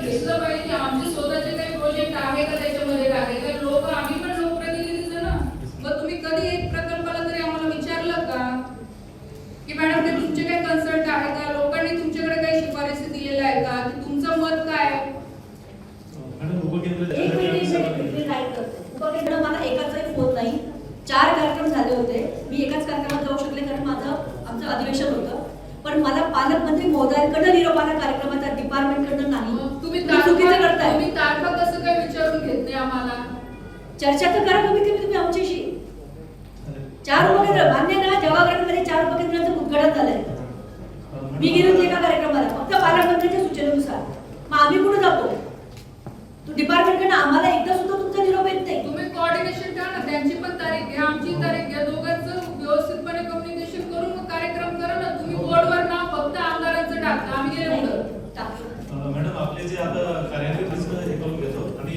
घेतलं पाहिजे की आमचे स्वतःचे काही प्रोजेक्ट आहे का त्याच्यामध्ये टाकायचे. लोक आम्ही पण लोकप्रतिनिधीच ना. मग तुम्ही कधी एक प्रकल्पाला तरी आम्हाला विचारलं का की मॅडम ते तुमचे काही कन्सल्ट आहे का, लोकांनी तुमच्याकडे काही शिफारसी दिलेल्या आहे का, की तुमचं मत काय आहे? उपकेंद्र मला एकाचाही फोन नाही. 4 कार्यक्रम झाले होते. मी एकाच कार्यक्रमात जाऊ शकले कारण आमचं अधिवेशन होतं. पण मला पालकमंत्री महोदयांकडनं निरोप आला कार्यक्रमात, डिपार्टमेंटकडनं नाही. तुम्ही चुकीचं करताय. तुम्ही तारखा कसं काय विचारून घेत नाही आम्हाला? चर्चा तर करा तुम्ही आमच्याशी. 4 उपकेंद्र मान्य ना, जवाहरमध्ये 4 उपकेंद्रांचं उद्घाटन झालंय. मी गेले होते एका कार्यक्रमाला फक्त पालकमंत्र्यांच्या सूचनेनुसार. मग आम्ही कुठे जातो? डिपार्टमेंटकडनं आम्हाला एकदा सुद्धा तुमचा निरोप येत नाही. तुम्ही कोऑर्डिनेशन करा ना, त्यांची पण तारीख घ्या, आमची तारीख घ्या, दोघांचं व्यवस्थितपणे कम्युनिकेशन करून मग कार्यक्रम करा ना. तुम्ही बोर्डवर नाव फक्त आमदारांचं टाकता, आम्ही गेले पुढं. मॅडम आपले जे आता कार्यालय हे करून घेतो आणि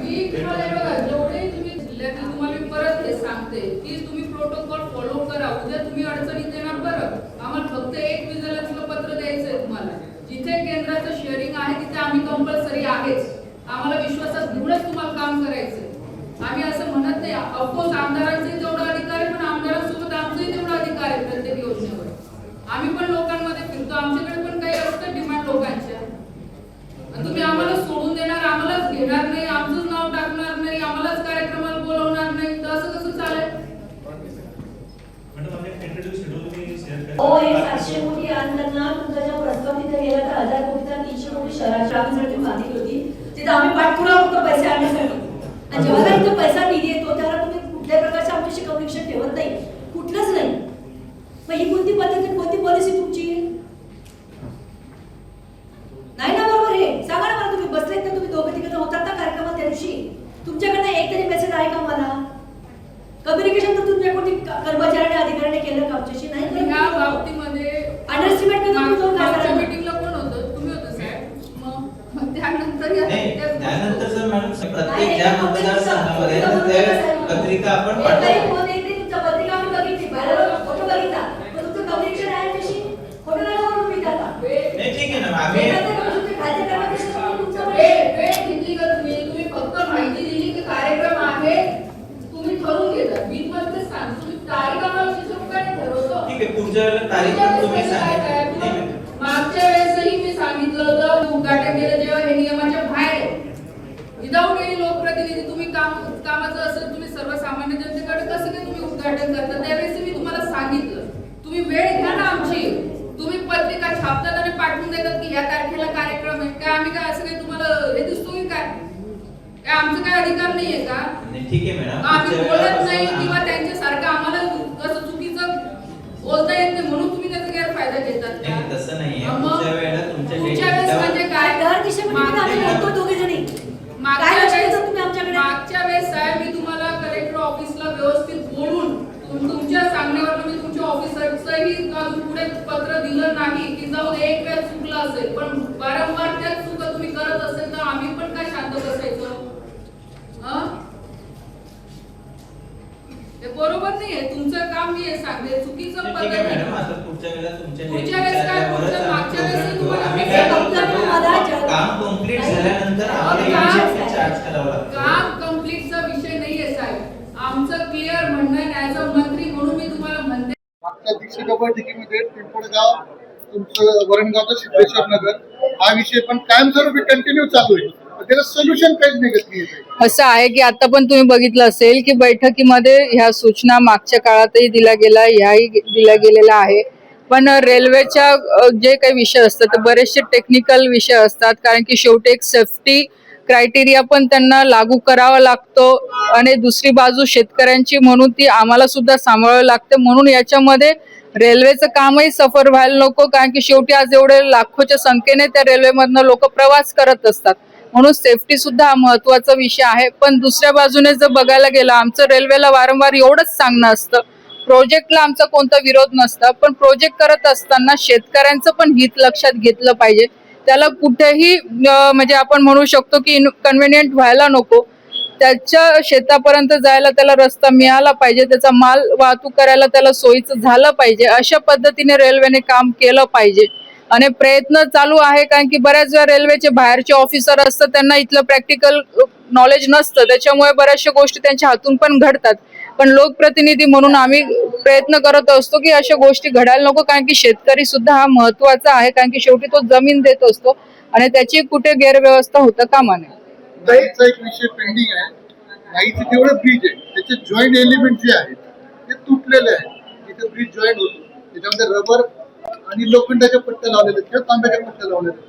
मी तुम्हाला बघा जेवढे तुम्ही जिल्ह्यातील तुम्हाला मी परत हे सांगते की तुम्ही प्रोटोकॉल फॉलो करा. उद्या तुम्ही अडचणीत येणार बरं. आम्हाला फक्त एक विजिलन्सला पत्र द्यायचंय तुम्हाला. जिथे केंद्राचं शेअरिंग आहे तिथे आम्ही कंपल्सरी आहेच. आम्हाला विश्वासात घेऊनच तुम्हाला काम करायचंय. आम्ही असं म्हणत नाही. ऑफकोर्स आमदारांचे जेवढा अधिकार आहे पण आमदारांसोबत आमचाही तेवढा अधिकार आहे प्रत्येक योजनेवर. आम्ही पण लोकांमध्ये फिरतो, आमच्याकडे पण काही असतं डिमांड लोकांच्या. तुम्ही आम्हाला सोडून देणार, आम्हालाच घेणार नाही, आमचंच नाव टाकणार नाही, आम्हालाच कार्यक्रमाला बोलवणार नाही, तर असं कसं चालेल? हो, हे 700 कोटी आणताना तुमचा जो प्रस्ताव तिथे गेला तर 1000 कोटीचा 300 कोटी शहराच्या कामासाठी मागितली होती. तिथे आम्ही पाठपुरावा करतो पैसे आणण्यासाठी. आणि जेव्हा इथं पैसा निधी येतो त्याला तुम्ही कुठल्याही प्रकारचे आमच्याशी कम्युनिकेशन ठेवत नाही, कुठलंच नाही. मग ही कोणती पद्धत, कोणती पॉलिसी तुमची? नाही ना बरोबर. हे सांगा ना मला, तुम्ही बसलेत तर तुम्ही दोघं तिघं होतात ना कार्यक्रमात त्या दिवशी. तुमच्याकडनं एक तरी मेसेज आहे का मला? कम्युनिकेशन तर तुमच्या कोणी कर्मचाऱ्याने अधिकाऱ्याने केलं का आमच्याशी? नाही. ह्या बाबतीमध्ये अंडरस्टिमेट मागच्या मीटिंगला कोण होतं? तुम्ही होतं साहेब. मग त्यानंतर सर मॅडम प्रत्येक ज्या मतदारसंघामध्ये पत्रिका आपण पाठवतो. पत्रिका आम्ही बघितली, फोटो बघितला. पण तुमचं कम्युनिकेशन आहे आमच्याशी? फोटो नाही बघून तुम्ही आता. नाही ठीक आहे ना. आम्ही तुम्ही फक्त माहिती दिली की कार्यक्रम आहे, तुम्ही ठरवून घेता. मी पण सांगतो तुम्ही तारीख आम्हाला शिक्षकाने ठरवतो. ठीक आहे, पुढच्या वेळेला तारीख पण तुम्ही सांगा. मागच्या वेळेसही मी सांगितलं होतं उद्घाटन केलं जेव्हा हे नियमाच्या बाहेर विदाऊट एनी लोकप्रतिनिधी तुम्ही कामाचं असेल, तुम्ही सर्वसामान्य जनतेकडे कसं काय तुम्ही उद्घाटन करता? त्यावेळेस मी तुम्हाला सांगितलं तुम्ही वेळ घ्या ना आमची. तुम्ही पत्रिका छापतात आणि पाठवून देतात की या तारखेला कार्यक्रम आहे. काय आम्ही काय असं काही तुम्हाला हे दिसतो की काय आमचं काय अधिकार नाहीये का? ठीक आहे मॅडम. आम्ही बोलत नाही किंवा त्यांच्यासारखं आम्हाला कसं चुकीचं बोलता येत नाही म्हणून तुम्ही त्याचा गैरफायदा घेतात का? तसं नाहीये. पुढच्या वेळेस म्हणजे काय दर दिशेमध्ये आम्ही बोलतो दोघे जणी. मागच्या वेळेस साहेब मी तुम्हाला कलेक्टर ऑफिसला व्यवस्थित बोलून तुमच्या सांगण्यावर मी तुमच्या ऑफिसरचंही अजून पुढे पत्र दिलं नाही की जाऊन एक वेळ चुकलं असेल पण वारंवार त्याच चुका तुम्ही करत असेल तर आम्ही पण काय शांत बसायचं? हे बरोबर नाहीये. तुमचं काम मी हे सांगते चुकीचं पद्धत आहे. मॅडम आता पुढच्या वेळेला पुढच्या वेळेस काय मागच्या वेळेस काम कंप्लीट झाल्यानंतर आम्हाला चार्ज करावं लागतं. काम कंप्लीटचा विषय नाहीये साहेब. आमचं क्लिअर म्हणणं ॲज अ मंत्री म्हणून मी तुम्हाला म्हणते. मागच्या दीक्षिका बैठकीमध्ये पिंपळगाव, तुमचं वरणगावचं सिद्धेश्वर नगर हा विषय पण कायमस्वरूपी कंटिन्यू चालू आहे. त्याला सोल्युशन काहीच निघत नाही. असं आहे की आता पण तुम्ही बघितलं असेल की बैठकीमध्ये ह्या सूचना मागच्या काळातही दिल्या गेल्या, ह्याही दिल्या गेलेल्या आहे. पण रेल्वेच्या जे काही विषय असतात ते बरेचसे टेक्निकल विषय असतात कारण की शेवटी एक सेफ्टी क्रायटेरिया पण त्यांना लागू करावा लागतो आणि दुसरी बाजू शेतकऱ्यांची म्हणून ती आम्हाला सुद्धा सांभाळावी लागते. म्हणून याच्यामध्ये रेल्वेचं कामही सफर व्हायला नको कारण की शेवटी आज एवढे लाखोच्या संख्येने त्या रेल्वेमधनं लोक प्रवास करत असतात. म्हणून सेफ्टी सुद्धा हा महत्वाचा विषय आहे. पण दुसऱ्या बाजूने जर बघायला गेलं आमचं रेल्वेला वारंवार एवढंच सांगणं असतं प्रोजेक्टला आमचा कोणता विरोध नसता पण प्रोजेक्ट करत असताना शेतकऱ्यांचं पण हित लक्षात घेतलं पाहिजे. त्याला कुठेही म्हणजे आपण म्हणू शकतो की कन्व्हिनियंट व्हायला नको. त्याच्या शेतापर्यंत जायला त्याला रस्ता मिळाला पाहिजे, त्याचा माल वाहतूक करायला त्याला सोयीचं झालं पाहिजे. अशा पद्धतीने रेल्वेने काम केलं पाहिजे. आणि प्रयत्न चालू आहे, कारण की बऱ्याच वेळा रेल्वेचे बाहेरचे ऑफिसर असतात, त्यांना इथलं प्रॅक्टिकल नॉलेज नसतं, त्याच्यामुळे बऱ्याचशा गोष्टी त्यांच्या हातून पण घडतात. पण लोकप्रतिनिधी म्हणून आम्ही प्रयत्न करत असतो की अशा गोष्टी घडायला नको, कारण की शेतकरी सुद्धा हा महत्वाचा आहे, कारण की शेवटी तो जमीन देत असतो आणि त्याची कुठे गैरव्यवस्था होता कामा नये. नाईचा एक विषय पेंडिंग आहे. नाईचे जेवढे ब्रिज आहे त्याचे जॉईंट एलिमेंट जे आहेत ते तुटलेले आहेत. तिथे ब्रिज जॉईंट होतो, त्याच्यामध्ये रबर आणि लोखंडाच्या पट्ट्या लावलेल्या किंवा तांब्याच्या पट्ट्या लावलेल्या.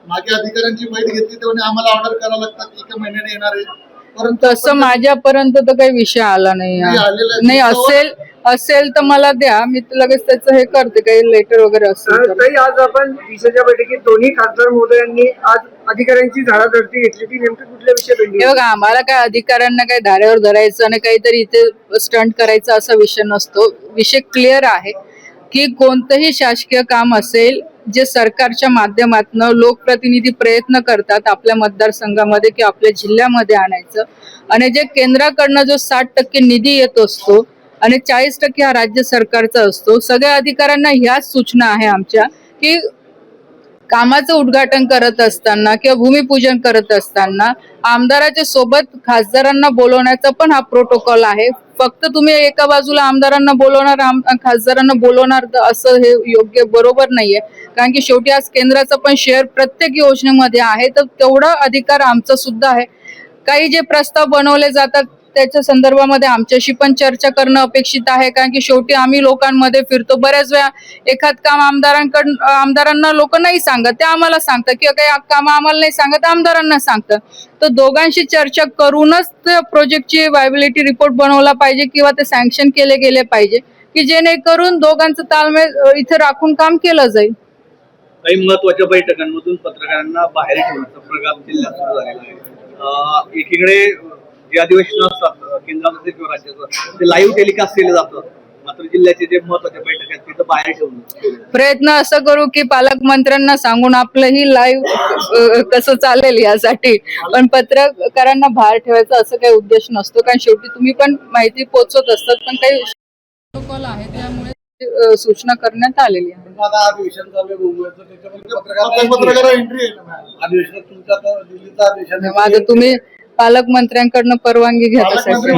मागे अधिकाऱ्यांची बैठक घेतली तेव्हा आम्हाला ऑर्डर करावं लागतात, एका महिन्याने येणार आहे. परंतु तसं माझ्यापर्यंत तर काही विषय आला नाही. नाही आलेला आहे. नाही असेल तर मला द्या, मी लगेच त्याचं हे करते, काही लेटर वगैरे असेल तर. ताई, आज आपण दिवसाच्या बैठकीत दोन्ही खासदार महोदयांनी आज अधिकाऱ्यांची झाडाझडती घेतली. ती नेमकी कुठल्या विषय पेंडिंग? हे बघा, आम्हाला काय अधिकाऱ्यांना काही धारेवर धरायचं आणि काहीतरी इथे स्टंट करायचा असा विषय नसतो. विषय क्लिअर आहे की कोणतंही शासकीय काम असेल जे सरकारच्या माध्यमातून लोकप्रतिनिधी प्रयत्न करतात आपल्या मतदारसंघामध्ये किंवा आपल्या जिल्ह्यामध्ये आणायचं, आणि जे केंद्राकडनं जो 60% निधी येत असतो आणि 40% हा राज्य सरकारचा असतो. सगळ्या अधिकाऱ्यांना ह्याच सूचना आहे आमच्या की कामाचं उद्घाटन करत असताना किंवा भूमिपूजन करत असताना आमदाराच्या सोबत खासदारांना बोलवण्याचा पण हा प्रोटोकॉल आहे. फक्त तुम्ही एका बाजूला आमदारांना बोलवणार, खासदारांना बोलवणार, तर असं हे योग्य बरोबर नाहीये, कारण की शेवटी आज केंद्राचा पण शेअर प्रत्येक योजनेमध्ये आहे, तर तेवढा अधिकार आमचा सुद्धा आहे. काही जे प्रस्ताव बनवले जातात त्याच्या संदर्भामध्ये आमच्याशी पण चर्चा करणं अपेक्षित आहे, कारण की शेवटी आम्ही लोकांमध्ये फिरतो. बऱ्याच वेळा एखाद काम आमदारांना लोक नाही सांगत, ते आम्हाला सांगतात, किंवा काही काम आम्हाला नाही सांगत, आमदारांना सांगतात. तर दोघांशी चर्चा करूनच त्या प्रोजेक्टची वायबिलिटी रिपोर्ट बनवला पाहिजे किंवा ते सँक्शन केले गेले पाहिजे, की जेणेकरून दोघांचं ताळमेळ इथे राखून काम केलं जाईल. काही महत्वाच्या बैठकांमधून पत्रकारांना बाहेर ठेवण्याचा प्रकार जिल्ह्यात सुरू झालेला आहे. एकीकडे जे अधिवेशन असतात केंद्रामध्ये किंवा राज्याचं, ते लाईव्ह टेलिकास्ट केलं जातं, मात्र जिल्ह्याचे जे महत्वाच्या बैठक आहेत तिथं बाहेर ठेवून प्रयत्न असं करू की पालकमंत्र्यांना सांगून आपलंही लाईव्ह कसं चालेल यासाठी, पण पत्रकारांना बाहेर ठेवायचा असं काही उद्देश नसतो, कारण शेवटी तुम्ही पण माहिती पोहोचवत असतात, पण काही प्रोटोकॉल आहे त्यामुळे सूचना करण्यात आलेली आहे. आता अधिवेशन चालू आहे मुंबईचं, त्याच्यामध्ये पत्रकार एंट्री आहे. अधिवेशनात तुमच्या दिल्लीचा अधिवेशन माझं तुम्ही पालकमंत्र्यांकडनं परवानगी घ्या त्यासाठी.